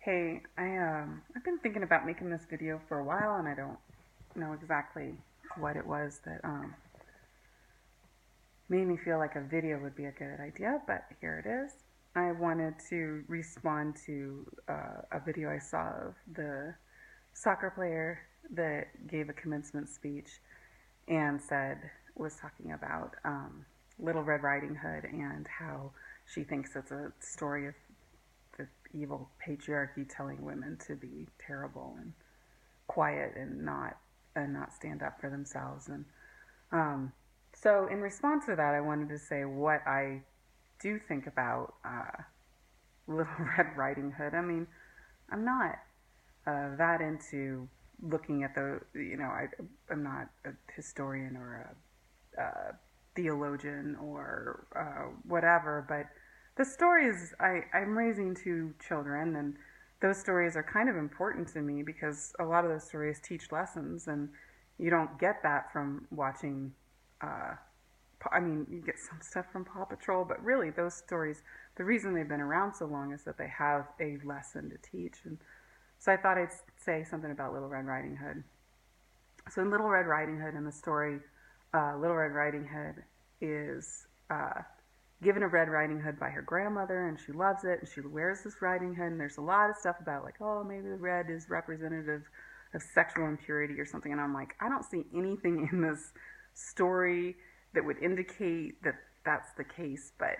Hey, I've been thinking about making this video for a while, and I don't know exactly what it was that made me feel like a video would be a good idea, but here it is. I wanted to respond to a video I saw of the soccer player that gave a commencement speech and was talking about Little Red Riding Hood and how she thinks it's a story of the evil patriarchy telling women to be terrible and quiet and not stand up for themselves. And so in response to that, I wanted to say what I do think about Little Red Riding Hood. I mean, I'm not that into looking at I'm not a historian or a theologian or whatever, but the stories, I'm raising two children, and those stories are kind of important to me because a lot of those stories teach lessons, and you don't get that from watching. I mean, you get some stuff from Paw Patrol, but really, those stories, the reason they've been around so long is that they have a lesson to teach. And so I thought I'd say something about Little Red Riding Hood. So in Little Red Riding Hood, in the story, Little Red Riding Hood is given a red riding hood by her grandmother, and she loves it, and she wears this riding hood, and there's a lot of stuff about, like, oh, maybe the red is representative of sexual impurity or something, and I'm like, I don't see anything in this story that would indicate that that's the case. But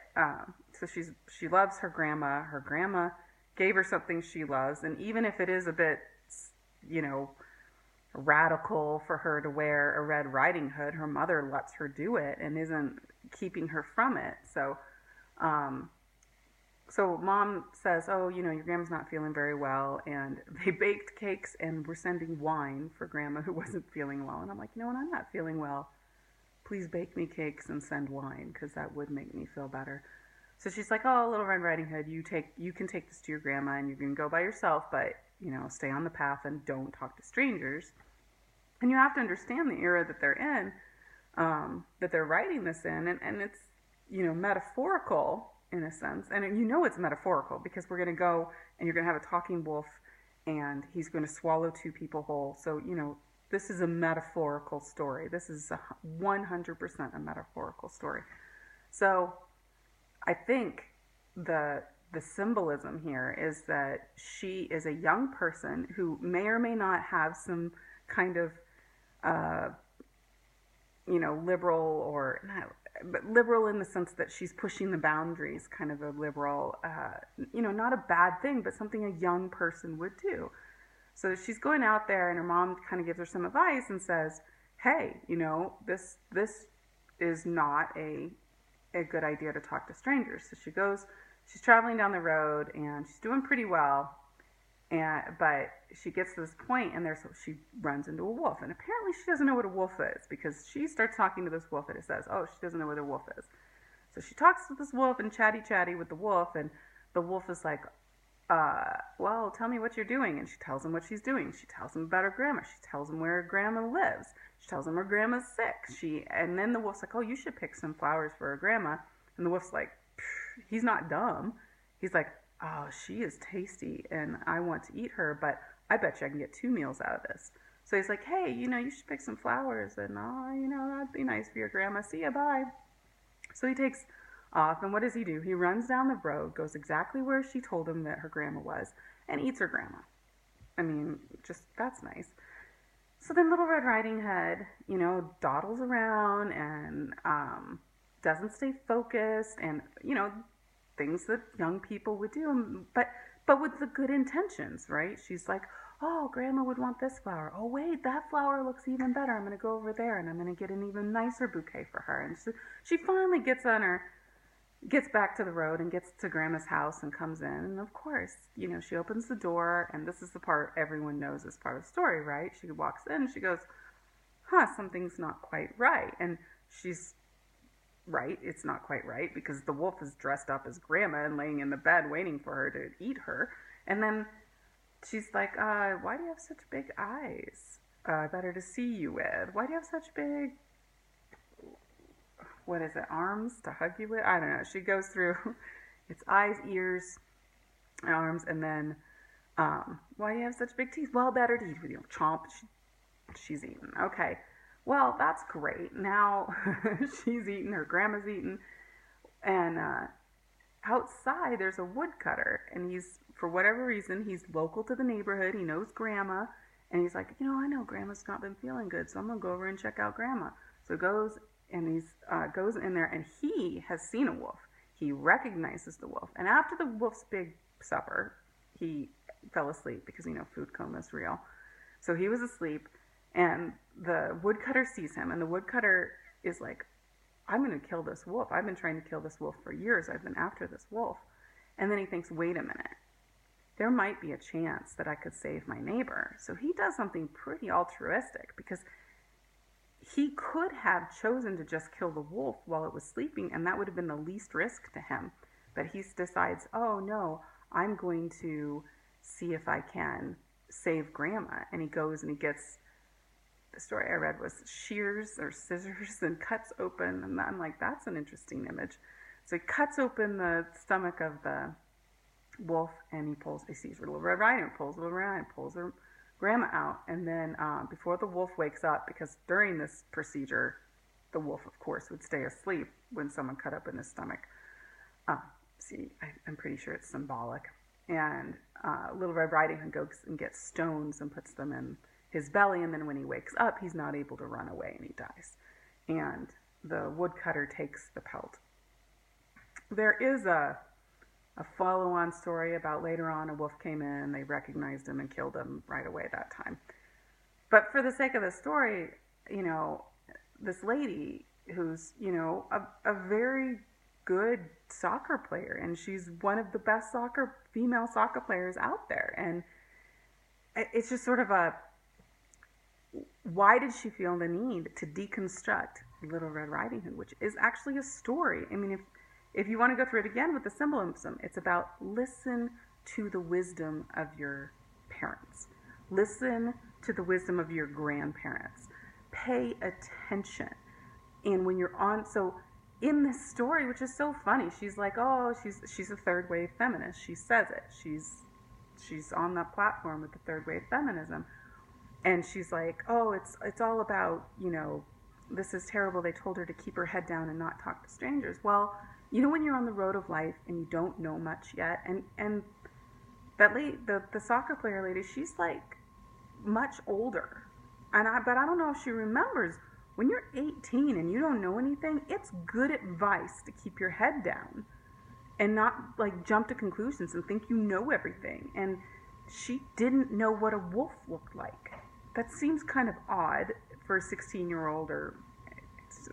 so she loves her grandma gave her something she loves, and even if it is a bit, you know, radical for her to wear a red riding hood, her mother lets her do it and isn't keeping her from it. So mom says, oh, your grandma's not feeling very well, and they baked cakes and were sending wine for grandma who wasn't feeling well. And I'm like, when I'm not feeling well, please bake me cakes and send wine, because that would make me feel better. So she's like, oh, Little Red Riding Hood, you can take this to your grandma, and you can go by yourself, but stay on the path and don't talk to strangers. And you have to understand the era that they're in, that they're writing this in, and it's metaphorical in a sense, and it's metaphorical because we're going to go and you're going to have a talking wolf, and he's going to swallow two people whole. So this is a metaphorical story. This is 100% a metaphorical story. So I think the symbolism here is that she is a young person who may or may not have some kind of liberal, or not, but liberal in the sense that she's pushing the boundaries, kind of a liberal, not a bad thing, but something a young person would do. So she's going out there, and her mom kind of gives her some advice and says, hey, this is not a good idea to talk to strangers. So she's traveling down the road, and she's doing pretty well. But she gets to this point, and she runs into a wolf. And apparently she doesn't know what a wolf is, because she starts talking to this wolf, and it says, oh, she doesn't know what a wolf is. So she talks to this wolf and chatty with the wolf, and the wolf is like, well, tell me what you're doing. And she tells him what she's doing. She tells him about her grandma. She tells him where her grandma lives. She tells him her grandma's sick. And then the wolf's like, oh, you should pick some flowers for her grandma. And the wolf's like, he's not dumb. He's like, oh, she is tasty, and I want to eat her, but I bet you I can get 2 meals out of this. So he's like, hey, you should pick some flowers, and that'd be nice for your grandma. See ya, bye. So he takes off, and what does he do? He runs down the road, goes exactly where she told him that her grandma was, and eats her grandma. I mean, just, that's nice. So then Little Red Riding Hood, dawdles around and doesn't stay focused, and, things that young people would do, but with the good intentions, right? She's like, oh, grandma would want this flower. Oh, wait, that flower looks even better. I'm going to go over there, and I'm going to get an even nicer bouquet for her. And so she finally gets back to the road and gets to grandma's house and comes in. And of course, she opens the door, and this is the part everyone knows is part of the story, right? She walks in, and she goes, something's not quite right. And she's right, it's not quite right, because the wolf is dressed up as grandma and laying in the bed waiting for her to eat her. And then she's like, why do you have such big eyes? Better to see you with. Why do you have such big, arms to hug you with? I don't know. She goes through its eyes, ears, arms, and then Why do you have such big teeth? Well, better to eat with you. Chomp. She's eaten. Okay. Well, that's great. Now she's eaten, her grandma's eaten, and outside there's a woodcutter, and he's, for whatever reason, he's local to the neighborhood. He knows grandma, and he's like, I know grandma's not been feeling good, so I'm gonna go over and check out grandma. So goes, and he's goes in there, and he has seen a wolf. He recognizes the wolf, and after the wolf's big supper, he fell asleep because food coma is real. So he was asleep, and the woodcutter sees him, and the woodcutter is like, I'm going to kill this wolf. I've been trying to kill this wolf for years. I've been after this wolf. And then he thinks, wait a minute. There might be a chance that I could save my neighbor. So he does something pretty altruistic, because he could have chosen to just kill the wolf while it was sleeping, and that would have been the least risk to him. But he decides, oh no, I'm going to see if I can save grandma. And he goes and he gets, the story I read was shears or scissors, and cuts open, and I'm like, that's an interesting image. So he cuts open the stomach of the wolf, and he sees Little Red Riding Hood, pulls Little Red Riding Hood, pulls her grandma out, and then before the wolf wakes up, because during this procedure, the wolf, of course, would stay asleep when someone cut open his stomach. I'm pretty sure it's symbolic. And Little Red Riding Hood goes and gets stones and puts them in his belly, and then when he wakes up, he's not able to run away, and he dies. And the woodcutter takes the pelt. There is a follow-on story about later on a wolf came in, they recognized him and killed him right away that time. But for the sake of the story, this lady who's, a very good soccer player, and she's one of the best female soccer players out there. And it's just sort of why did she feel the need to deconstruct Little Red Riding Hood, which is actually a story? I mean, if you want to go through it again with the symbolism, it's about listen to the wisdom of your parents. Listen to the wisdom of your grandparents. Pay attention. And when you're on, so in this story, which is so funny, she's like, oh, she's a third wave feminist. She says it. She's on that platform with the third wave feminism. And she's like, oh, it's all about, this is terrible. They told her to keep her head down and not talk to strangers. Well, when you're on the road of life and you don't know much yet, and that lady, the soccer player lady, she's like much older. But I don't know if she remembers, when you're 18 and you don't know anything, it's good advice to keep your head down and not like jump to conclusions and think you know everything. And she didn't know what a wolf looked like. That seems kind of odd for a 16-year-old, or it's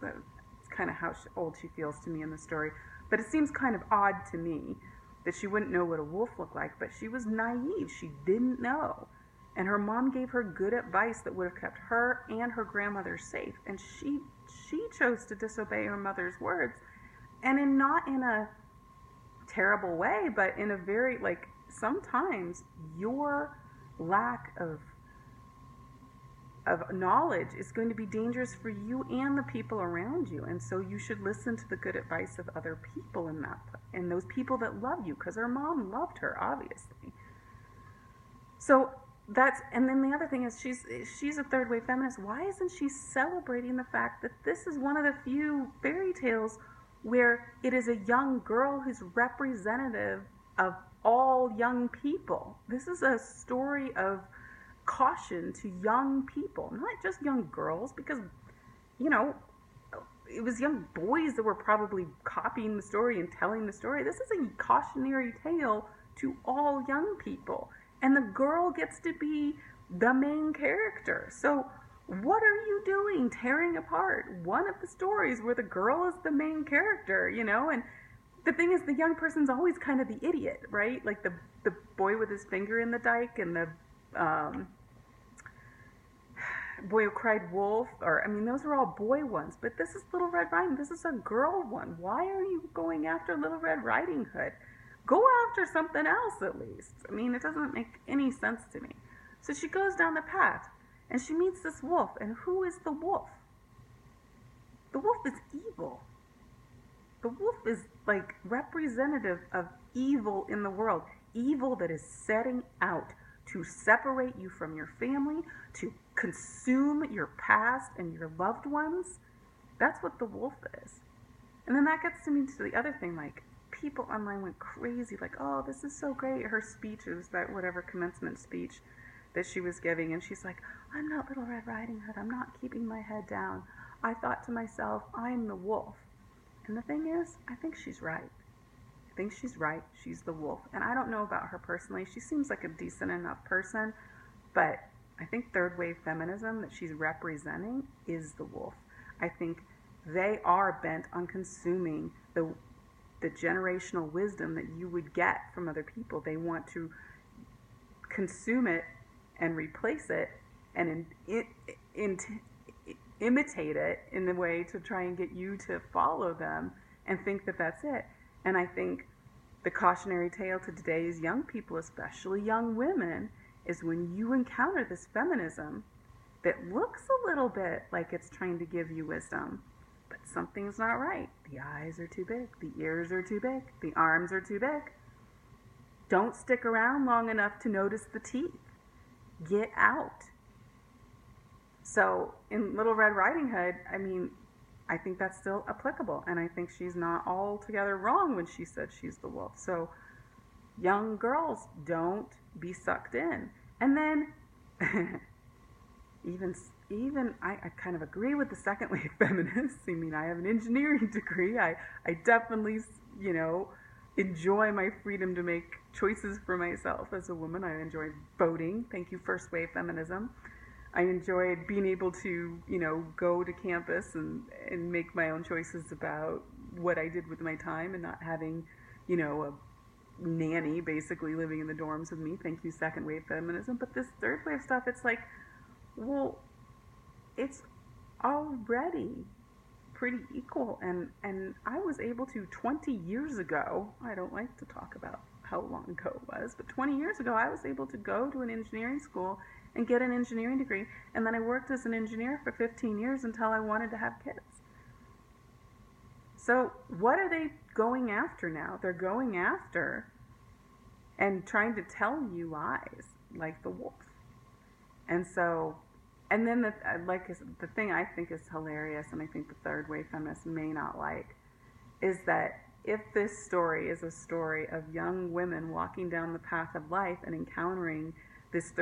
kind of how old she feels to me in the story. But it seems kind of odd to me that she wouldn't know what a wolf looked like, but she was naive. She didn't know. And her mom gave her good advice that would have kept her and her grandmother safe. And she chose to disobey her mother's words. And not in a terrible way, but in a very, sometimes your lack of knowledge is going to be dangerous for you and the people around you. And so you should listen to the good advice of other people and those people that love you, because her mom loved her, obviously. So and then the other thing is, she's a third wave feminist. Why isn't she celebrating the fact that this is one of the few fairy tales where it is a young girl who's representative of all young people? This is a story of caution to young people, not just young girls, because it was young boys that were probably copying the story and telling the story. This is a cautionary tale to all young people, and the girl gets to be the main character. So what are you doing tearing apart one of the stories where the girl is the main character? And the thing is, the young person's always kind of the idiot, right? Like the boy with his finger in the dike, and the boy who cried wolf, those are all boy ones, but this is Little Red Riding Hood. This is a girl one. Why are you going after Little Red Riding Hood? Go after something else at least. It doesn't make any sense to me. So she goes down the path, and she meets this wolf, and who is the wolf? The wolf is evil. The wolf is representative of evil in the world. evil that is setting out to separate you from your family, to consume your past and your loved ones. That's what the wolf is. And then that gets to me to the other thing, like, people online went crazy, like, oh, this is so great. Her speech, it was that whatever commencement speech that she was giving, and she's like, I'm not Little Red Riding Hood. I'm not keeping my head down. I thought to myself, I'm the wolf. And the thing is, I think she's right. I think she's right. She's the wolf. And I don't know about her personally. She seems like a decent enough person, but I think third wave feminism that she's representing is the wolf. I think they are bent on consuming the generational wisdom that you would get from other people. They want to consume it and replace it and imitate it in a way to try and get you to follow them and think that that's it. And I think the cautionary tale to today's young people, especially young women, is when you encounter this feminism that looks a little bit like it's trying to give you wisdom, but something's not right. The eyes are too big, the ears are too big, the arms are too big. Don't stick around long enough to notice the teeth. Get out. So in Little Red Riding Hood, I mean, I think that's still applicable, and I think she's not altogether wrong when she said she's the wolf. So young girls, don't be sucked in. And then even I kind of agree with the second wave feminists. I mean, I have an engineering degree. I definitely, enjoy my freedom to make choices for myself as a woman. I enjoy voting. Thank you, first wave feminism. I enjoyed being able to, go to campus and make my own choices about what I did with my time and not having, a nanny basically living in the dorms with me. Thank you, second wave feminism. But this third wave stuff, it's like, well, it's already pretty equal. And I was able to, 20 years ago, I don't like to talk about how long ago it was, but 20 years ago, I was able to go to an engineering school and get an engineering degree. And then I worked as an engineer for 15 years until I wanted to have kids. So what are they going after now? They're going after and trying to tell you lies like the wolf. And so, and then the thing I think is hilarious, and I think the third wave feminists may not like, is that if this story is a story of young women walking down the path of life and encountering this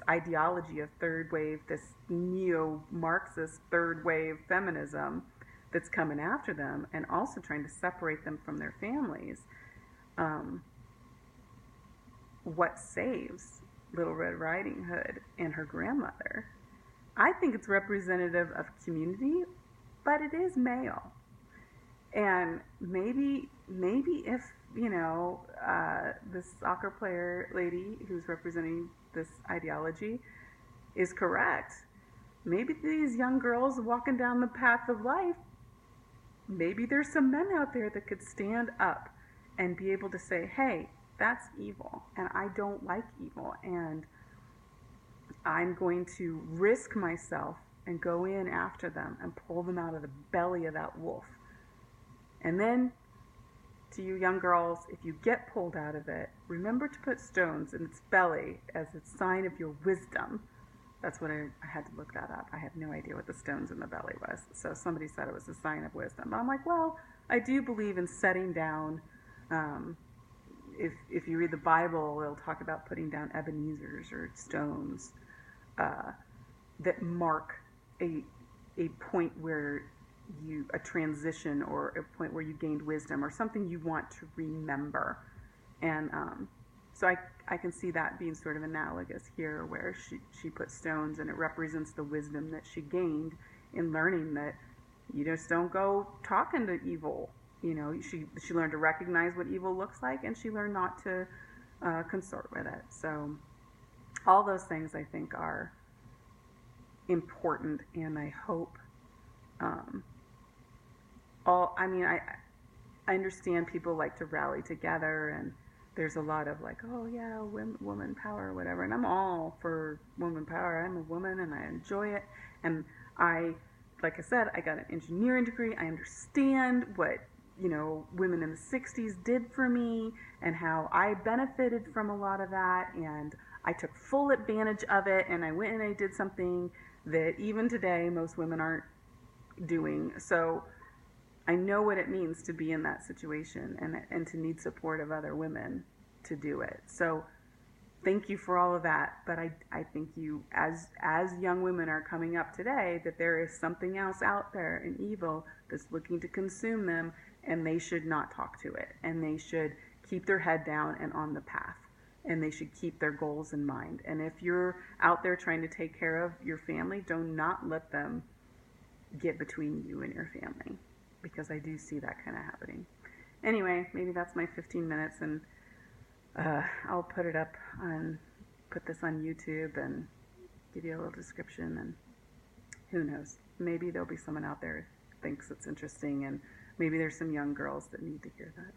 ideology of third wave, this neo-Marxist third wave feminism that's coming after them and also trying to separate them from their families, what saves Little Red Riding Hood and her grandmother? I think it's representative of community, but it is male. And maybe if, this soccer player lady who's representing this ideology is correct, maybe these young girls walking down the path of life, maybe there's some men out there that could stand up and be able to say, hey, that's evil, and I don't like evil, and I'm going to risk myself and go in after them and pull them out of the belly of that wolf. And then, to you young girls, if you get pulled out of it, remember to put stones in its belly as a sign of your wisdom. That's what I had to look that up. I had no idea what the stones in the belly was. So somebody said it was a sign of wisdom. But I'm like, well, I do believe in setting down. If you read the Bible, it'll talk about putting down Ebenezer's or stones that mark a point where a transition or a point where you gained wisdom or something you want to remember. And so I can see that being sort of analogous here, where she put stones and it represents the wisdom that she gained in learning that you just don't go talking to evil. She learned to recognize what evil looks like, and she learned not to consort with it. So all those things I think are important, and I hope I understand people like to rally together, and there's a lot of like, oh yeah, woman power or whatever, and I'm all for woman power. I'm a woman and I enjoy it, and like I said, I got an engineering degree. I understand what women in the 60s did for me, and how I benefited from a lot of that, and I took full advantage of it, and I went and I did something that even today most women aren't doing. So I know what it means to be in that situation, and to need support of other women to do it. So thank you for all of that. But I think you, as young women are coming up today, that there is something else out there, an evil that's looking to consume them, and they should not talk to it, and they should keep their head down and on the path, and they should keep their goals in mind. And if you're out there trying to take care of your family, do not let them get between you and your family, because I do see that kind of happening. Anyway, maybe that's my 15 minutes, and I'll put this on YouTube and give you a little description, and who knows, maybe there'll be someone out there who thinks it's interesting, and maybe there's some young girls that need to hear that.